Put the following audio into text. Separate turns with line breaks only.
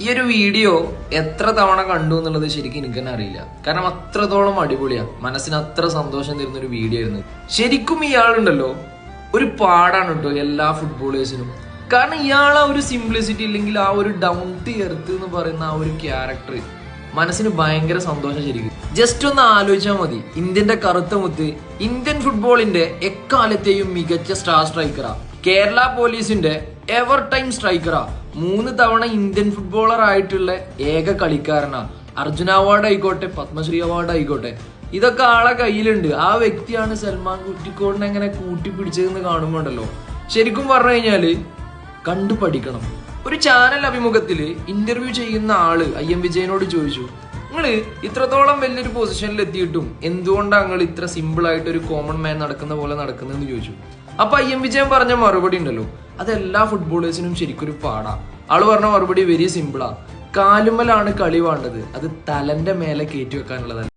ഈ ഒരു വീഡിയോ എത്ര തവണ കണ്ടു എന്നുള്ളത് ശരിക്കും എനിക്ക് തന്നെ അറിയില്ല. കാരണം അത്രത്തോളം അടിപൊളിയാണ്, മനസ്സിന് അത്ര സന്തോഷം തരുന്ന ഒരു വീഡിയോ ആയിരുന്നു. ശരിക്കും ഇയാളുണ്ടല്ലോ ഒരു പാടാണ് കേട്ടോ എല്ലാ ഫുട്ബോളേഴ്സിനും. കാരണം ഇയാൾ ആ ഒരു സിംപ്ലിസിറ്റി അല്ലെങ്കിൽ ആ ഒരു ഡൗൺ ടു എർത്ത് എന്ന് പറയുന്ന ആ ഒരു ക്യാരക്ടർ മനസ്സിന് ഭയങ്കര സന്തോഷം. ശരിക്കും ജസ്റ്റ് ഒന്ന് ആലോചിച്ചാൽ മതി. ഇന്ത്യന്റെ കറുത്ത മുത്ത്, ഇന്ത്യൻ ഫുട്ബോളിന്റെ എക്കാലത്തെയും മികച്ച സ്റ്റാർ സ്ട്രൈക്കറാ, കേരള പോലീസിന്റെ എവർ ടൈം സ്ട്രൈക്കറാ, 3 തവണ ഇന്ത്യൻ ഫുട്ബോളർ ആയിട്ടുള്ള ഏക കളിക്കാരനാ, അർജുന അവാർഡ് ആയിക്കോട്ടെ പത്മശ്രീ അവാർഡ് ആയിക്കോട്ടെ, ഇതൊക്കെ ആളെ കയ്യിലുണ്ട്. ആ വ്യക്തിയാണ് സൽമാൻ കുറ്റിക്കോടിനെ എങ്ങനെ കൂട്ടിപ്പിടിച്ചതെന്ന് കാണുമ്പോണ്ടല്ലോ ശരിക്കും പറഞ്ഞു കഴിഞ്ഞാല് കണ്ടു പഠിക്കണം. ഒരു ചാനൽ അഭിമുഖത്തില് ഇന്റർവ്യൂ ചെയ്യുന്ന ആള് IM വിജയനോട് ചോദിച്ചു, നിങ്ങള് ഇത്രത്തോളം വലിയൊരു പൊസിഷനിൽ എത്തിയിട്ടും എന്തുകൊണ്ടാണ് നിങ്ങൾ ഇത്ര സിമ്പിൾ ആയിട്ട് ഒരു കോമൺ മാൻ നടക്കുന്ന പോലെ നടക്കുന്നതെന്ന് ചോദിച്ചു. അപ്പൊ IM വിജയൻ പറഞ്ഞ മറുപടി ഉണ്ടല്ലോ, അതെല്ലാ ഫുട്ബോളേഴ്സിനും ശരിക്കൊരു പാടാ. ആള് പറഞ്ഞ മറുപടി വെരി സിമ്പിളാ. കാലുമലാണ് കളി വേണ്ടത്, അത് തലന്റെ മേലെ കയറ്റി വെക്കാനുള്ളതല്ല.